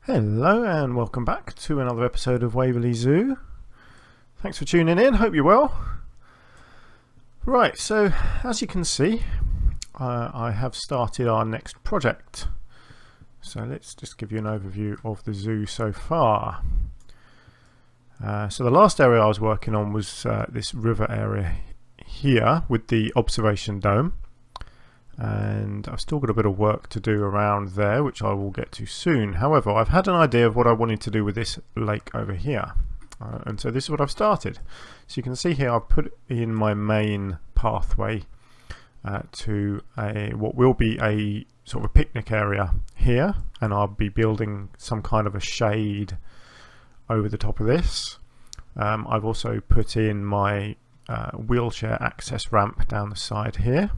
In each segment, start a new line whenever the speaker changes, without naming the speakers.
Hello and welcome back to another episode of Waverly Zoo. Thanks for tuning in, hope you're well. Right, so as you can see, I have started our next project. So let's just give you an overview of the zoo so far. So the last area I was working on was this river area here with the observation dome. And I've still got a bit of work to do around there, which I will get to soon. However, I've had an idea of what I wanted to do with this lake over here, and so this is what I've started. So you can see here I've put in my main pathway to what will be a sort of a picnic area here, and I'll be building some kind of a shade over the top of this. I've also put in my wheelchair access ramp down the side here.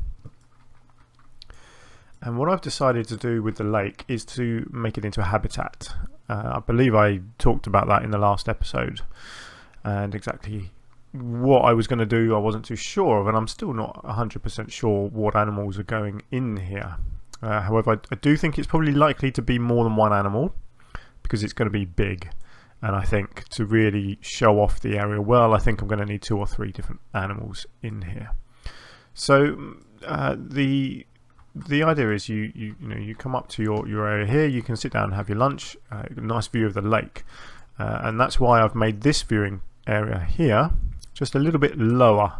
And what I've decided to do with the lake is to make it into a habitat. I believe I talked about that in the last episode, and exactly what I was going to do I wasn't too sure of, and I'm still not 100% sure what animals are going in here. However, I do think it's probably likely to be more than one animal because it's going to be big, and I think to really show off the area well, I think I'm going to need 2 or 3 different animals in here. So the idea is you come up to your area here, you can sit down and have your lunch, a nice view of the lake, and that's why I've made this viewing area here just a little bit lower,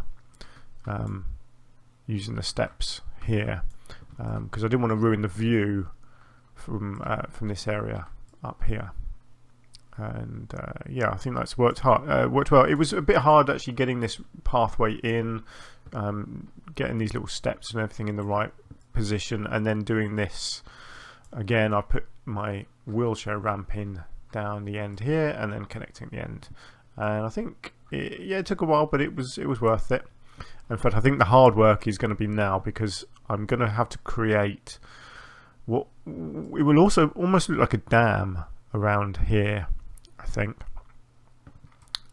using the steps here, because I didn't want to ruin the view from this area up here. And yeah, I think that's worked well. It was a bit hard actually getting this pathway in, getting these little steps and everything in the right position, and then doing this again. I put my wheelchair ramp in down the end here and then connecting the end, and I think it took a while, but it was worth it. In fact, I think the hard work is going to be now, because I'm going to have to create what it will also almost look like a dam around here, I think,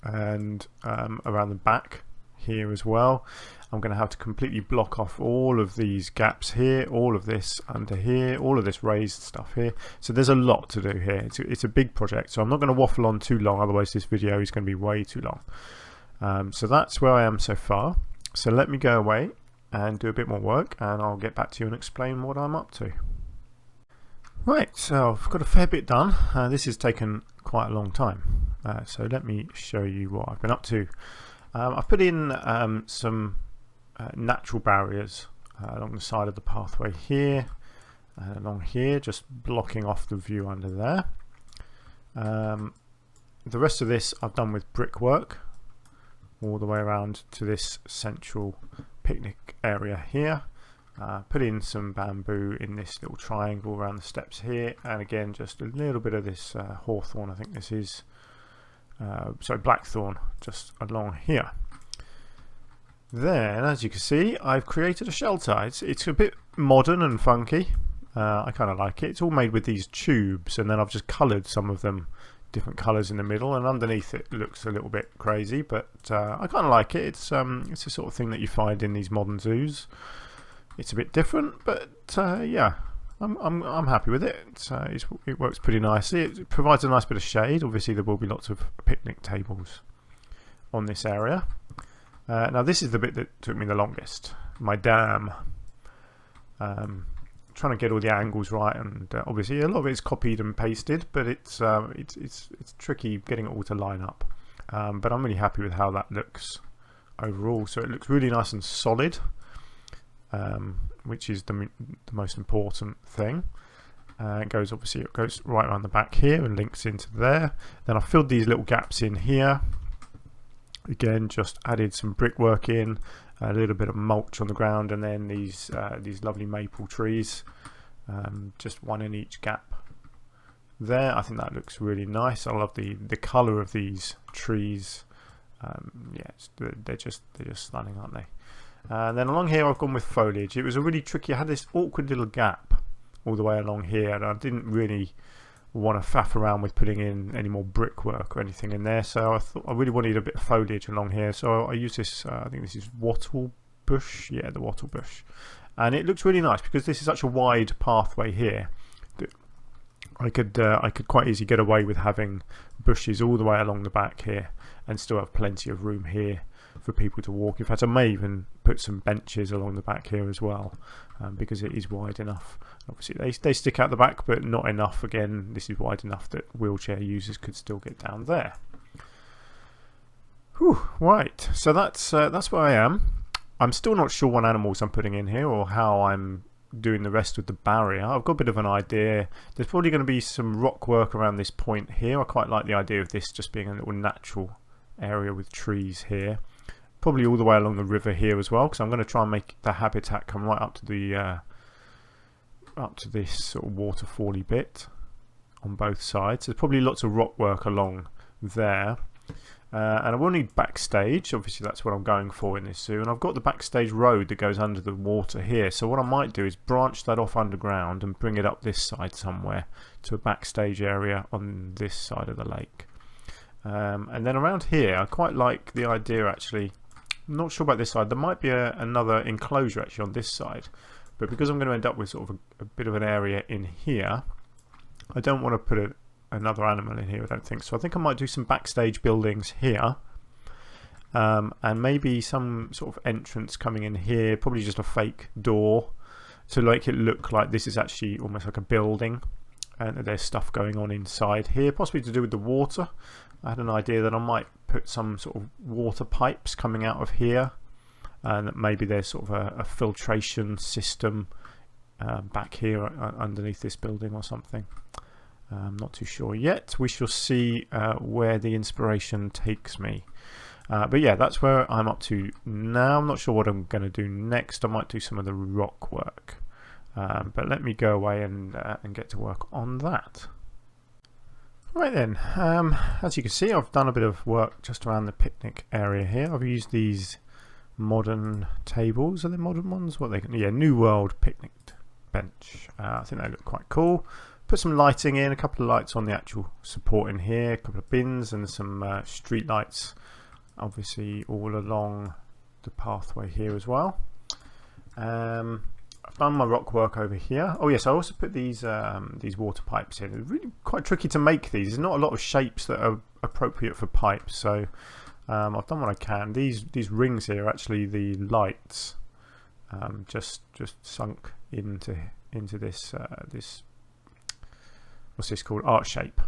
and around the back here as well. I'm going to have to completely block off all of these gaps here, all of this under here, all of this raised stuff here. So there's a lot to do here. It's a big project, so I'm not going to waffle on too long, otherwise this video is going to be way too long. So that's where I am so far. So let me go away and do a bit more work, and I'll get back to you and explain what I'm up to. Right, so I've got a fair bit done. This has taken quite a long time. So let me show you what I've been up to. I've put in some natural barriers along the side of the pathway here and along here, just blocking off the view under there. The rest of this I've done with brickwork all the way around to this central picnic area here. Put in some bamboo in this little triangle around the steps here, and again just a little bit of this hawthorn, I think this is sorry, blackthorn, just along here. Then, as you can see, I've created a shelter. It's a bit modern and funky. I kind of like it. It's all made with these tubes, and then I've just coloured some of them different colours in the middle, and underneath it looks a little bit crazy, but I kind of like it. It's the sort of thing that you find in these modern zoos. It's a bit different, but yeah, I'm happy with it. It works pretty nicely. It provides a nice bit of shade. Obviously, there will be lots of picnic tables on this area. Now this is the bit that took me the longest, my dam. Trying to get all the angles right, and obviously a lot of it is copied and pasted, but it's tricky getting it all to line up. But I'm really happy with how that looks overall. So it looks really nice and solid, which is the most important thing. It goes right around the back here and links into there. Then I filled these little gaps in here. Again, just added some brickwork in, a little bit of mulch on the ground, and then these lovely maple trees, just one in each gap there. I think that looks really nice. I love the colour of these trees. Yeah, they're just stunning, aren't they? And then along here I've gone with foliage. It was a really tricky, I had this awkward little gap all the way along here, and I didn't really want to faff around with putting in any more brickwork or anything in there, so I thought I really wanted a bit of foliage along here, so I use this, I think this is wattle bush, yeah, the wattle bush, and it looks really nice because this is such a wide pathway here that I could quite easily get away with having bushes all the way along the back here and still have plenty of room here for people to walk. In fact, I may even put some benches along the back here as well, because it is wide enough. Obviously they stick out the back, but not enough. Again, this is wide enough that wheelchair users could still get down there. Whew, right, so that's where I am. I'm still not sure what animals I'm putting in here or how I'm doing the rest of the barrier. I've got a bit of an idea. There's probably going to be some rock work around this point here. I quite like the idea of this just being a little natural area with trees here. Probably all the way along the river here as well, because I'm going to try and make the habitat come right up to the up to this sort of waterfally bit on both sides. There's probably lots of rock work along there. And I will need backstage. Obviously that's what I'm going for in this zoo, and I've got the backstage road that goes under the water here. So what I might do is branch that off underground and bring it up this side somewhere to a backstage area on this side of the lake. And then around here I quite like the idea, actually. I'm not sure about this side. There might be another enclosure actually on this side, but because I'm going to end up with sort of a bit of an area in here, I don't want to put another animal in here, I don't think. So I think I might do some backstage buildings here, and maybe some sort of entrance coming in here, probably just a fake door to make it look like this is actually almost like a building and there's stuff going on inside here, possibly to do with the water. I had an idea that I might put some sort of water pipes coming out of here, and that maybe there's sort of a filtration system back here underneath this building or something. I'm not too sure yet. We shall see where the inspiration takes me. But yeah, that's where I'm up to now. I'm not sure what I'm going to do next. I might do some of the rock work. But let me go away and get to work on that. Right then, as you can see, I've done a bit of work just around the picnic area here. I've used these modern tables. Are they modern ones? What they can? Yeah, New World picnic bench. I think they look quite cool. Put some lighting in, a couple of lights on the actual support in here, a couple of bins and some street lights, obviously all along the pathway here as well. I've done my rock work over here. Oh yes, I also put these water pipes in. It's really quite tricky to make these. There's not a lot of shapes that are appropriate for pipes, so I've done what I can. These rings here are actually the lights, just sunk into this this. What's this called? Art shape.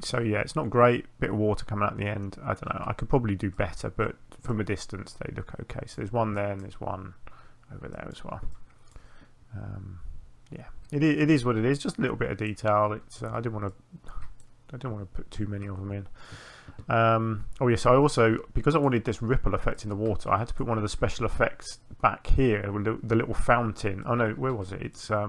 So yeah, it's not great. Bit of water coming out at the end. I don't know. I could probably do better, but from a distance they look okay. So there's one there and there's one over there as well. Yeah, it is what it is. Just a little bit of detail. It's I didn't want to put too many of them in. Oh yes, I also, because I wanted this ripple effect in the water, I had to put one of the special effects back here with the little fountain. Oh no, where was it? It's I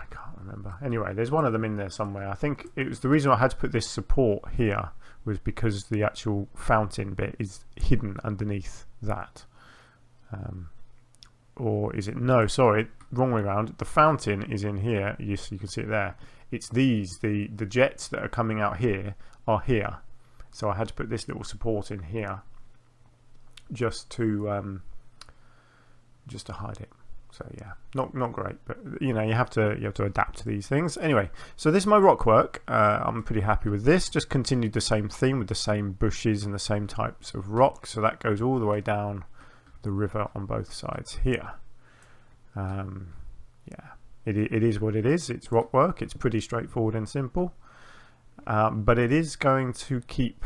can't remember. Anyway, there's one of them in there somewhere. I think it was the reason I had to put this support here was because the actual fountain bit is hidden underneath that. Or is it? No, sorry, wrong way around. The fountain is in here. Yes, you can see it there. It's these, the jets that are coming out here are here. So I had to put this little support in here just to hide it. So yeah, not great, but you know, you have to adapt to these things. Anyway, so this is my rock work. I'm pretty happy with this. Just continued the same theme with the same bushes and the same types of rocks. So that goes all the way down the river on both sides here. Yeah, it is what it is. It's rock work. It's pretty straightforward and simple, but it is going to keep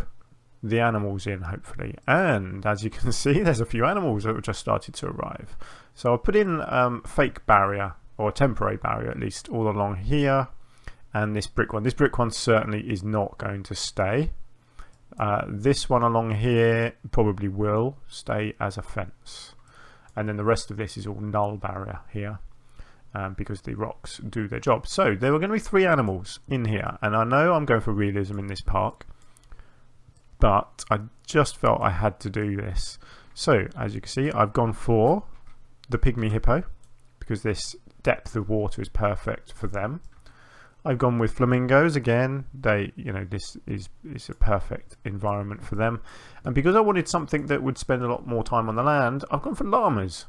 the animals in, hopefully. And as you can see, there's a few animals that have just started to arrive. So I'll put in fake barrier, or temporary barrier at least, all along here, and this brick one. This brick one certainly is not going to stay. This one along here probably will stay as a fence, and then the rest of this is all null barrier here, because the rocks do their job. So there are going to be 3 animals in here, and I know I'm going for realism in this park, but I just felt I had to do this. So as you can see, I've gone for the pygmy hippo because this depth of water is perfect for them. I've gone with flamingos again. They, you know, this is a perfect environment for them. And because I wanted something that would spend a lot more time on the land, I've gone for llamas.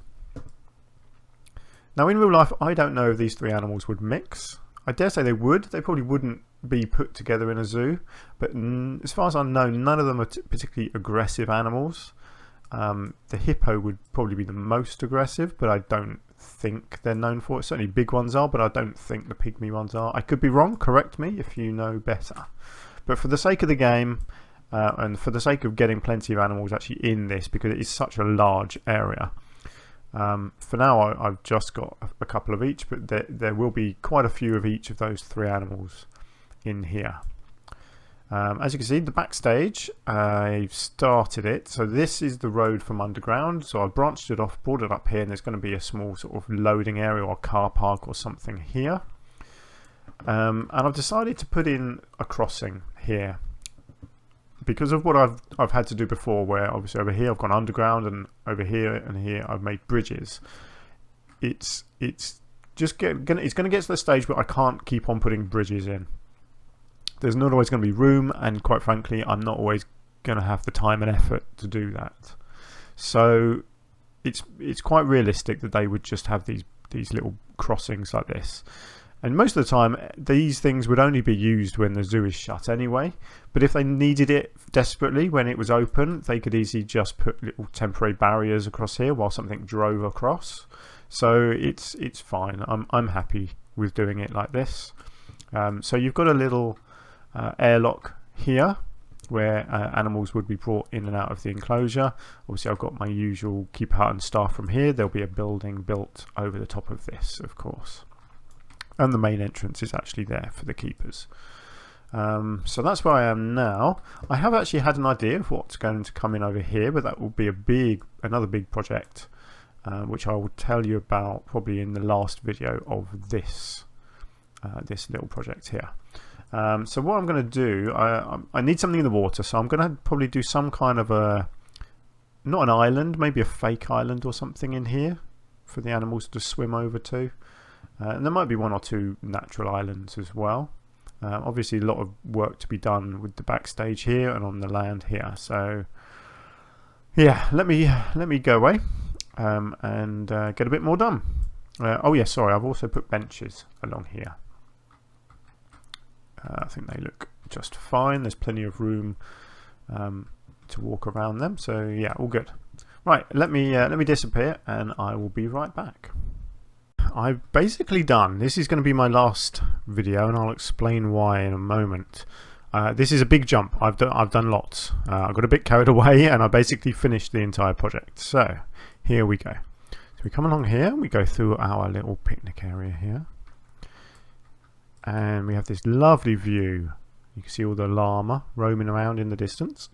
Now in real life I don't know if these three animals would mix. I dare say they would. They probably wouldn't be put together in a zoo, but as far as I know, none of them are particularly aggressive animals. The hippo would probably be the most aggressive, but I don't think they're known for it. Certainly big ones are, but I don't think the pygmy ones are. I could be wrong, correct me if you know better. But for the sake of the game, and for the sake of getting plenty of animals actually in this, because it is such a large area, for now I've just got a couple of each, but there will be quite a few of each of those three animals in here. As you can see, the backstage, I've started it. So this is the road from underground. So I've branched it off, brought it up here, and there's going to be a small sort of loading area or car park or something here. And I've decided to put in a crossing here because of what I've had to do before, where obviously over here I've gone underground, and over here and here I've made bridges. It's just it's going to get to the stage where I can't keep on putting bridges in. There's not always going to be room, and quite frankly I'm not always going to have the time and effort to do that. So it's quite realistic that they would just have these little crossings like this. And most of the time these things would only be used when the zoo is shut anyway, but if they needed it desperately when it was open, they could easily just put little temporary barriers across here while something drove across. So it's fine. I'm happy with doing it like this. So you've got a little airlock here where animals would be brought in and out of the enclosure. Obviously I've got my usual keeper hut and staff from here. There'll be a building built over the top of this, of course, and the main entrance is actually there for the keepers. So that's where I am now. I have actually had an idea of what's going to come in over here, but that will be another big project, which I will tell you about probably in the last video of this little project here. So what I'm going to do, I need something in the water, so I'm going to probably do some kind of not an island, maybe a fake island or something in here for the animals to swim over to. And there might be one or two natural islands as well. Obviously a lot of work to be done with the backstage here and on the land here. So yeah, let me go away and get a bit more done. Oh yeah, sorry, I've also put benches along here. I think they look just fine. There's plenty of room to walk around them. So yeah, all good. Right, let me disappear and I will be right back. I've basically done. This is going to be my last video, and I'll explain why in a moment. This is a big jump. I've done lots. I got a bit carried away, and I basically finished the entire project. So here we go. So we come along here. We go through our little picnic area here. And we have this lovely view. You can see all the llama roaming around in the distance.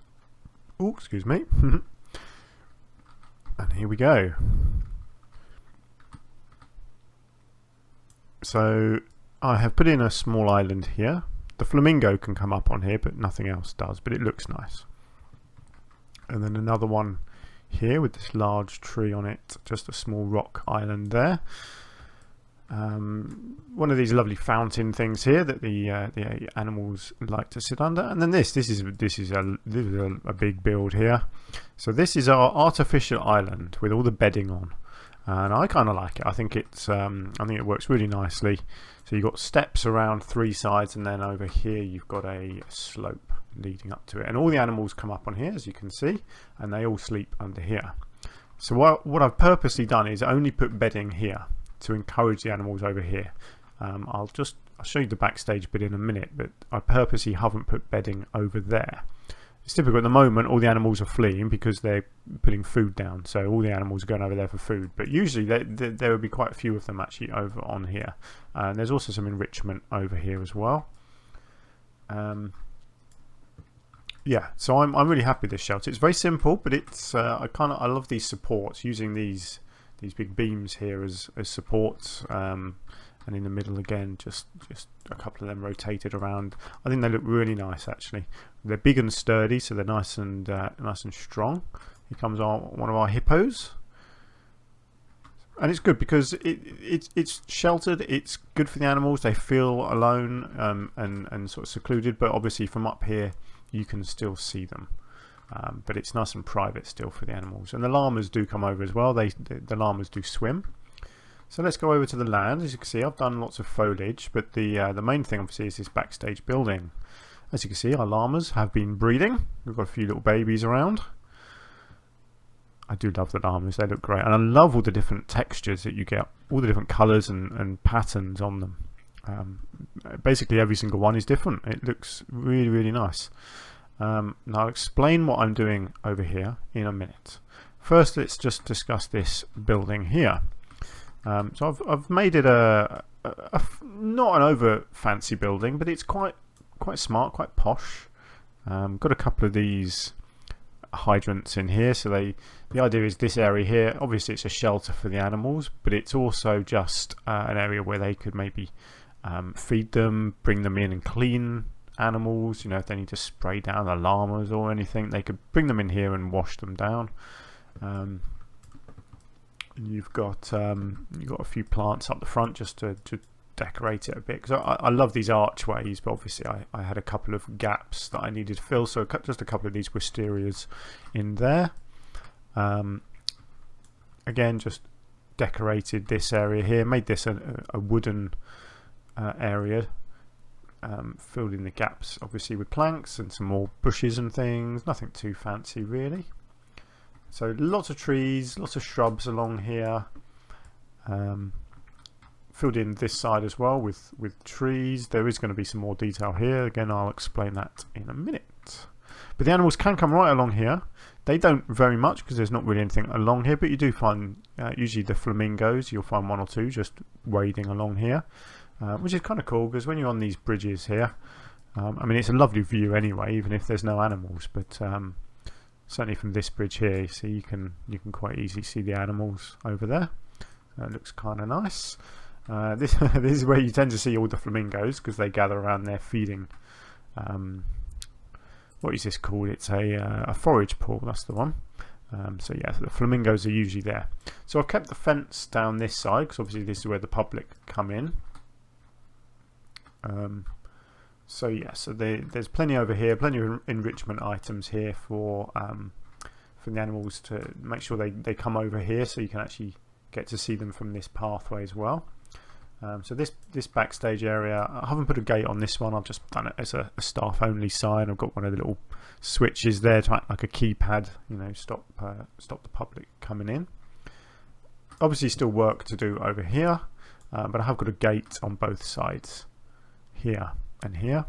Oh, excuse me. And here we go. So I have put in a small island here. The flamingo can come up on here, but nothing else does, but it looks nice. And then another one here with this large tree on it, just a small rock island there. One of these lovely fountain things here that the animals like to sit under, and then this is a big build here. So this is our artificial island with all the bedding on, and I kind of like it. I think it works really nicely. So you've got steps around three sides, and then over here you've got a slope leading up to it, and all the animals come up on here, as you can see, and they all sleep under here. So what I've purposely done is only put bedding here to encourage the animals over here. I'll show you the backstage bit in a minute, but I purposely haven't put bedding over there. It's typical at the moment. All the animals are fleeing because they're putting food down, so all the animals are going over there for food, but usually there will be quite a few of them actually over on here. And there's also some enrichment over here as well. Yeah, so I'm really happy with this shelter. It's very simple, but it's I love these supports, using these big beams here as supports, and in the middle again just a couple of them rotated around. I think they look really nice actually. They're big and sturdy, so they're nice and strong. Here comes one of our hippos, and it's good because it's sheltered. It's good for the animals. They feel alone and sort of secluded, but obviously from up here you can still see them. But it's nice and private still for the animals. And the llamas do come over as well. The llamas do swim. So let's go over to the land. As you can see, I've done lots of foliage, but the main thing obviously is this backstage building. As you can see, our llamas have been breeding. We've got a few little babies around. I do love the llamas, they look great. And I love all the different textures that you get, all the different colours and patterns on them. Basically every single one is different. It looks really, really nice. Now I'll explain what I'm doing over here in a minute. First, let's just discuss this building here. So I've made it not an over fancy building, but it's quite smart, quite posh. Got a couple of these hydrants in here, so the idea is this area here, obviously it's a shelter for the animals, but it's also just an area where they could maybe feed them, bring them in and clean animals. You know, if they need to spray down the llamas or anything, they could bring them in here and wash them down. And you've got a few plants up the front just to decorate it a bit, because I love these archways, but obviously I had a couple of gaps that I needed to fill, so just a couple of these wisterias in there. Again, just decorated this area here, made this a wooden area, filled in the gaps obviously with planks and some more bushes and things, nothing too fancy really. So lots of trees, lots of shrubs along here. Filled in this side as well with trees. There is going to be some more detail here. Again, I'll explain that in a minute. But the animals can come right along here. They don't very much because there's not really anything along here, but you do find usually the flamingos, you'll find one or two just wading along here, which is kind of cool because when you're on these bridges here, I mean, it's a lovely view anyway, even if there's no animals, but certainly from this bridge here, you see, you can quite easily see the animals over there. It looks kind of nice. This is where you tend to see all the flamingos because they gather around there feeding. What is this called? It's a forage pool, that's the one. So yeah, the flamingos are usually there. So I've kept the fence down this side because obviously this is where the public come in. So yeah, so there's plenty over here, plenty of enrichment items here for the animals to make sure they come over here, so you can actually get to see them from this pathway as well. So this backstage area, I haven't put a gate on this one, I've just done it as a staff only sign. I've got one of the little switches there to act like a keypad, you know, stop the public coming in. Obviously still work to do over here, but I have got a gate on both sides, here and here.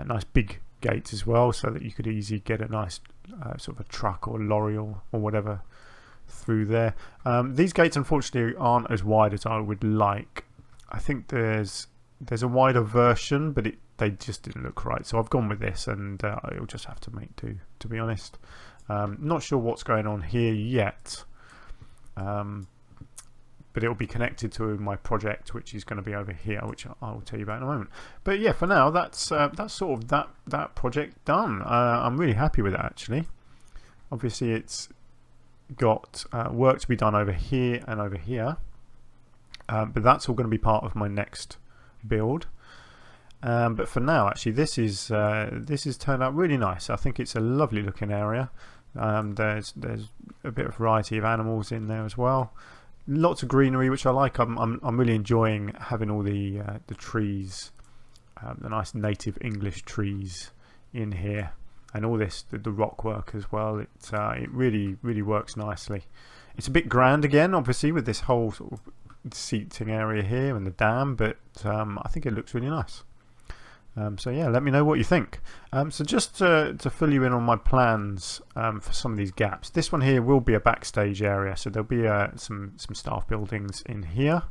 Nice big gate as well, so that you could easily get a nice sort of a truck or lorry or whatever through there. These gates unfortunately aren't as wide as I would like. I think there's a wider version, but they just didn't look right, so I've gone with this, and it'll just have to make do, to be honest. Not sure what's going on here yet, but it'll be connected to my project, which is going to be over here, which I'll tell you about in a moment. But yeah, for now that's sort of that project done. I'm really happy with it actually. Obviously it's got work to be done over here and over here, but that's all going to be part of my next build. But for now actually this is turned out really nice. I think it's a lovely looking area. There's a bit of variety of animals in there as well, lots of greenery, which I like. I'm really enjoying having all the trees, the nice native English trees in here. And all this, the rock work as well, it really works nicely. It's a bit grand again, obviously, with this whole sort of seating area here and the dam, but I think it looks really nice. So yeah, let me know what you think. So just to fill you in on my plans for some of these gaps, this one here will be a backstage area, so there'll be some staff buildings in here.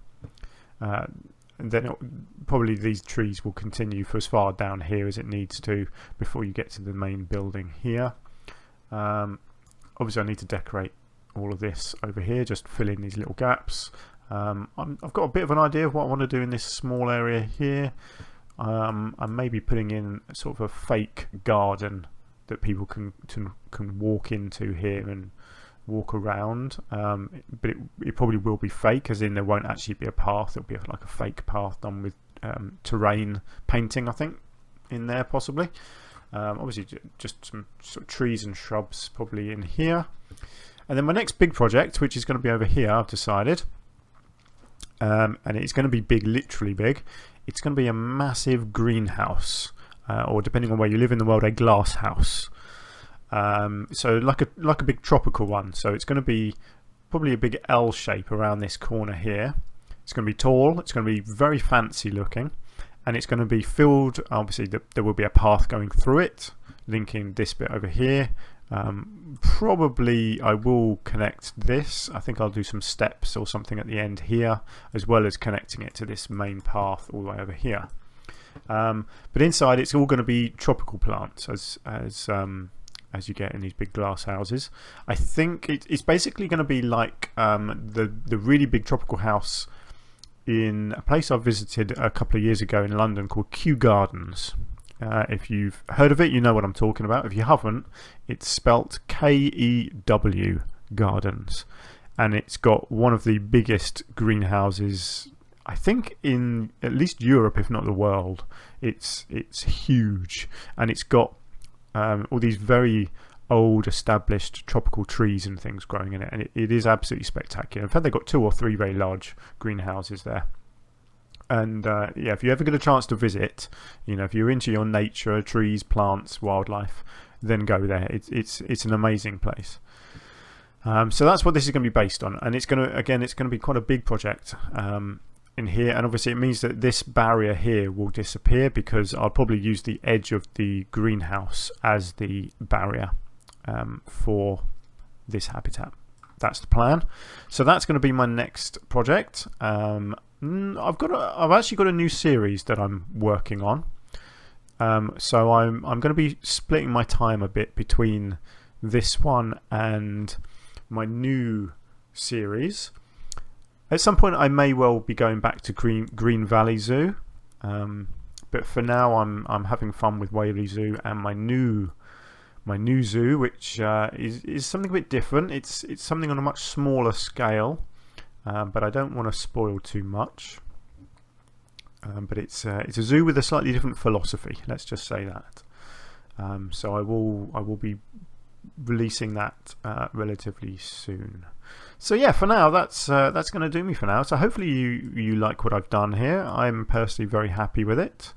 And then probably these trees will continue for as far down here as it needs to before you get to the main building here. Obviously I need to decorate all of this over here, just fill in these little gaps. I've got a bit of an idea of what I want to do in this small area here. I'm maybe putting in sort of a fake garden that people can walk into here and walk around, but it probably will be fake, as in there won't actually be a path. It'll be like a fake path done with terrain painting, I think, in there possibly. Obviously just some sort of trees and shrubs probably in here. And then my next big project, which is going to be over here, I've decided, and it's going to be big, literally big. It's going to be a massive greenhouse, or depending on where you live in the world, a glass house. So like a big tropical one. So it's going to be probably a big L shape around this corner here. It's going to be tall. It's going to be very fancy looking, and it's going to be filled. Obviously, there will be a path going through it, linking this bit over here. Probably I will connect this. I think I'll do some steps or something at the end here, as well as connecting it to this main path all the way over here. But inside, it's all going to be tropical plants, as you get in these big glass houses. I think it's basically going to be like the really big tropical house in a place I visited a couple of years ago in London called Kew Gardens. If you've heard of it, you know what I'm talking about. If you haven't, it's spelt K-E-W Gardens, and it's got one of the biggest greenhouses, I think, in at least Europe, if not the world. It's huge, and it's got all these very old established tropical trees and things growing in it, and it is absolutely spectacular. In fact, they've got 2 or 3 very large greenhouses there. And yeah, if you ever get a chance to visit, if you're into your nature, trees, plants, wildlife, then go there. It's an amazing place. So that's what this is going to be based on, and it's going to be quite a big project in here. And obviously, it means that this barrier here will disappear, because I'll probably use the edge of the greenhouse as the barrier for this habitat. That's the plan. So that's going to be my next project. I've actually got a new series that I'm working on. So I'm going to be splitting my time a bit between this one and my new series. At some point, I may well be going back to Green Valley Zoo, but for now, I'm having fun with Waverly Zoo and my new zoo, which is something a bit different. It's something on a much smaller scale. But I don't want to spoil too much. But it's a zoo with a slightly different philosophy. Let's just say that. So I will be releasing that relatively soon. So yeah, for now that's going to do me for now. So hopefully you like what I've done here. I'm personally very happy with it.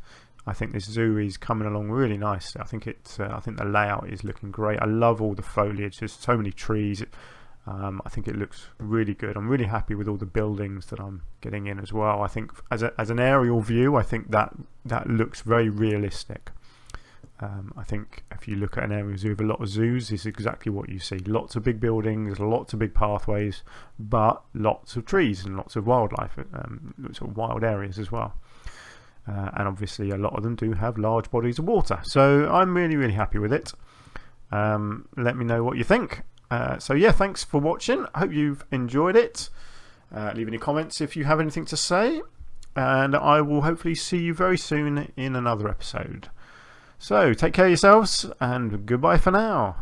I think this zoo is coming along really nicely. I think the layout is looking great. I love all the foliage. There's so many trees. I think it looks really good. I'm really happy with all the buildings that I'm getting in as well. I think as an aerial view, I think that looks very realistic. I think if you look at an aerial zoo of a lot of zoos, this is exactly what you see. Lots of big buildings, lots of big pathways, but lots of trees and lots of wildlife, sort of wild areas as well. And obviously a lot of them do have large bodies of water. So I'm really, really happy with it. Let me know what you think. So yeah, thanks for watching. I hope you've enjoyed it. Leave any comments if you have anything to say, and I will hopefully see you very soon in another episode. So take care of yourselves, and goodbye for now.